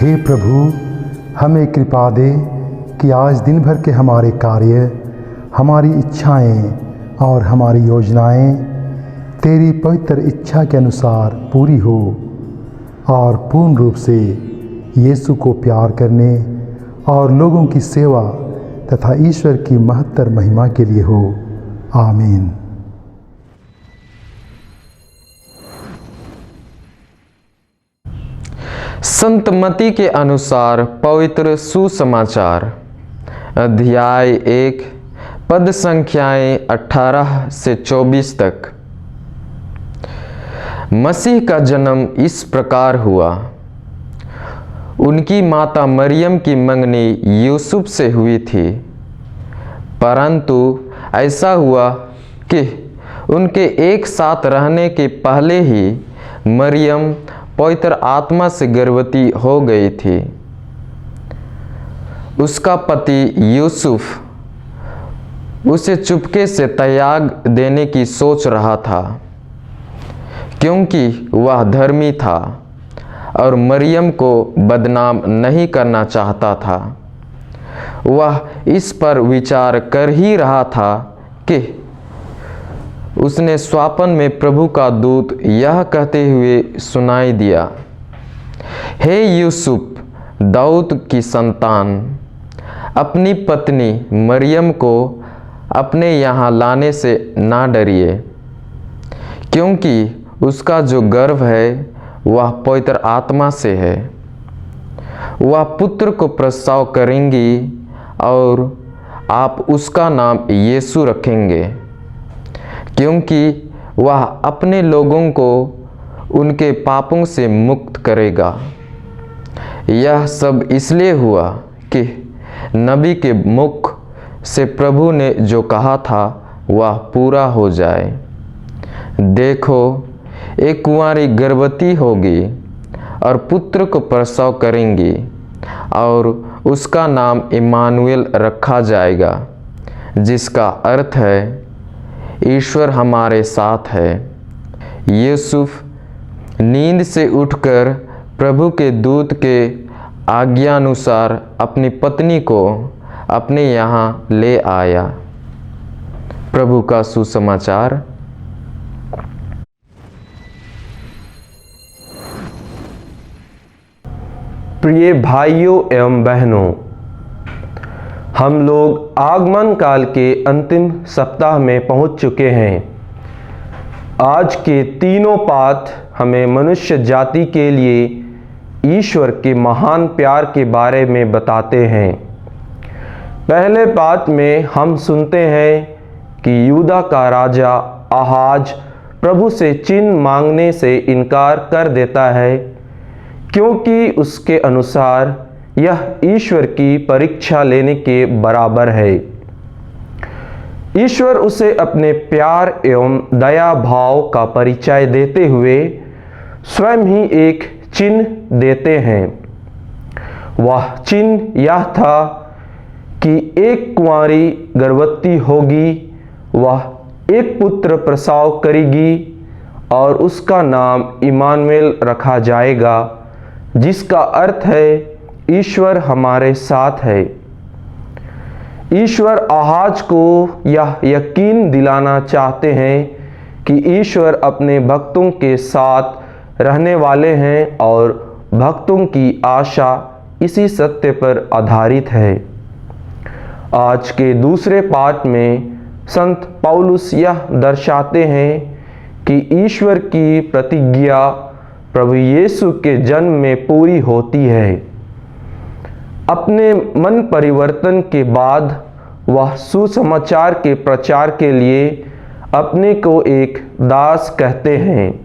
हे प्रभु, हमें कृपा दे कि आज दिन भर के हमारे कार्य, हमारी इच्छाएं और हमारी योजनाएं तेरी पवित्र इच्छा के अनुसार पूरी हो और पूर्ण रूप से यीशु को प्यार करने और लोगों की सेवा तथा ईश्वर की महत्तर महिमा के लिए हो। आमीन। संत मत्ती के अनुसार पवित्र सुसमाचार, अध्याय 1, पद संख्याएं 18 से 24 तक। मसीह का जन्म इस प्रकार हुआ। उनकी माता मरियम की मंगनी यूसुफ से हुई थी, परंतु ऐसा हुआ कि उनके एक साथ रहने के पहले ही मरियम पवित्र आत्मा से गर्भवती हो गई थी। उसका पति यूसुफ उसे चुपके से त्याग देने की सोच रहा था, क्योंकि वह धर्मी था और मरियम को बदनाम नहीं करना चाहता था। वह इस पर विचार कर ही रहा था कि उसने स्वप्न में प्रभु का दूत यह कहते हुए सुनाई दिया, हे यूसुफ, दाऊद की संतान, अपनी पत्नी मरियम को अपने यहाँ लाने से ना डरिए, क्योंकि उसका जो गर्भ है वह पवित्र आत्मा से है। वह पुत्र को प्रसव करेंगी और आप उसका नाम यीशु रखेंगे, क्योंकि वह अपने लोगों को उनके पापों से मुक्त करेगा। यह सब इसलिए हुआ कि नबी के मुख से प्रभु ने जो कहा था वह पूरा हो जाए। देखो, एक कुंवारी गर्भवती होगी और पुत्र को प्रसव करेंगी और उसका नाम इम्मानुएल रखा जाएगा, जिसका अर्थ है ईश्वर हमारे साथ है। यूसुफ नींद से उठकर प्रभु के दूत के आज्ञानुसार अपनी पत्नी को अपने यहाँ ले आया। प्रभु का सुसमाचार। प्रिय भाइयों एवं बहनों, हम लोग आगमन काल के अंतिम सप्ताह में पहुंच चुके हैं। आज के तीनों पाठ हमें मनुष्य जाति के लिए ईश्वर के महान प्यार के बारे में बताते हैं। पहले पाठ में हम सुनते हैं कि यूदा का राजा आहाज प्रभु से चिन्ह मांगने से इनकार कर देता है, क्योंकि उसके अनुसार यह ईश्वर की परीक्षा लेने के बराबर है। ईश्वर उसे अपने प्यार एवं दया भाव का परिचय देते हुए स्वयं ही एक चिन्ह देते हैं। वह चिन्ह यह था कि एक कुंवारी गर्भवती होगी, वह एक पुत्र प्रसव करेगी और उसका नाम इम्मानुएल रखा जाएगा, जिसका अर्थ है ईश्वर हमारे साथ है। ईश्वर आहाज को यह यकीन दिलाना चाहते हैं कि ईश्वर अपने भक्तों के साथ रहने वाले हैं और भक्तों की आशा इसी सत्य पर आधारित है। आज के दूसरे पाठ में संत पौलुस यह दर्शाते हैं कि ईश्वर की प्रतिज्ञा प्रभु यीशु के जन्म में पूरी होती है। अपने मन परिवर्तन के बाद वह सुसमाचार के प्रचार के लिए अपने को एक दास कहते हैं।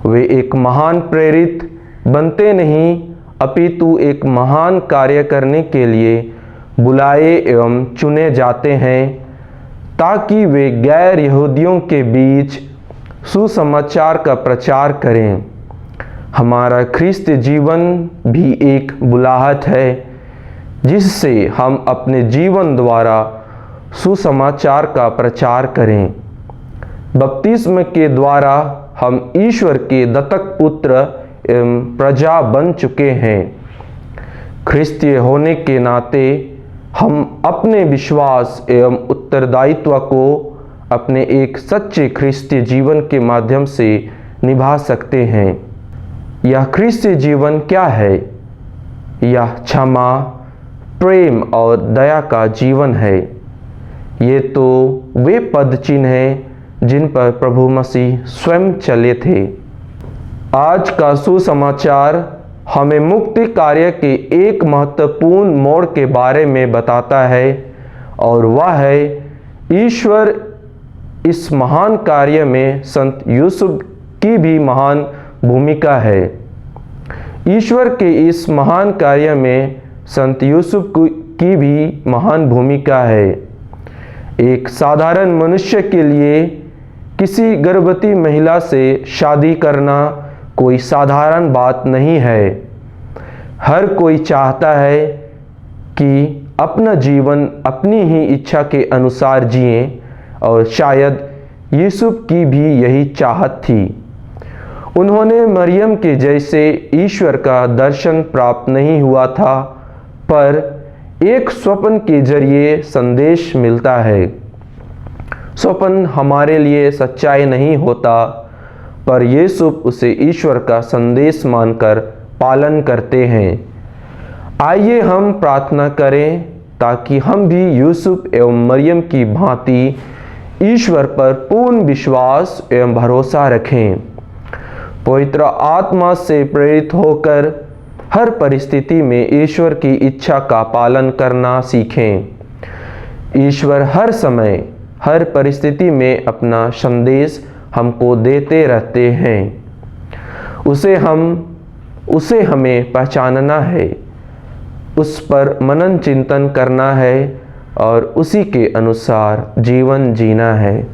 वे एक महान प्रेरित बनते नहीं, अपितु एक महान कार्य करने के लिए बुलाए एवं चुने जाते हैं, ताकि वे गैर यहूदियों के बीच सुसमाचार का प्रचार करें। हमारा ख्रिस्त जीवन भी एक बुलाहट है, जिससे हम अपने जीवन द्वारा सुसमाचार का प्रचार करें। बपतिस्म के द्वारा हम ईश्वर के दत्तक पुत्र एवं प्रजा बन चुके हैं। ख्रिस्तीय होने के नाते हम अपने विश्वास एवं उत्तरदायित्व को अपने एक सच्चे ख्रिस्तीय जीवन के माध्यम से निभा सकते हैं। यह ख्रिस्तीय जीवन क्या है? यह क्षमा, प्रेम और दया का जीवन है। ये तो वे पद चिन्ह हैं जिन पर प्रभु मसीह स्वयं चले थे। आज का सुसमाचार हमें मुक्ति कार्य के एक महत्वपूर्ण मोड़ के बारे में बताता है, और वह है ईश्वर इस महान कार्य में संत यूसुफ की भी महान भूमिका है। ईश्वर के इस महान कार्य में संत यूसुफ की भी महान भूमिका है। एक साधारण मनुष्य के लिए किसी गर्भवती महिला से शादी करना कोई साधारण बात नहीं है। हर कोई चाहता है कि अपना जीवन अपनी ही इच्छा के अनुसार जिए, और शायद यूसुफ की भी यही चाहत थी। उन्होंने मरियम के जैसे ईश्वर का दर्शन प्राप्त नहीं हुआ था, पर एक स्वप्न के जरिए संदेश मिलता है। स्वप्न हमारे लिए सच्चाई नहीं होता, पर यूसुफ उसे ईश्वर का संदेश मानकर पालन करते हैं। आइए हम प्रार्थना करें ताकि हम भी यूसुफ एवं मरियम की भांति ईश्वर पर पूर्ण विश्वास एवं भरोसा रखें। पवित्र आत्मा से प्रेरित होकर हर परिस्थिति में ईश्वर की इच्छा का पालन करना सीखें। ईश्वर हर समय हर परिस्थिति में अपना संदेश हमको देते रहते हैं। उसे हमें पहचानना है, उस पर मनन चिंतन करना है और उसी के अनुसार जीवन जीना है।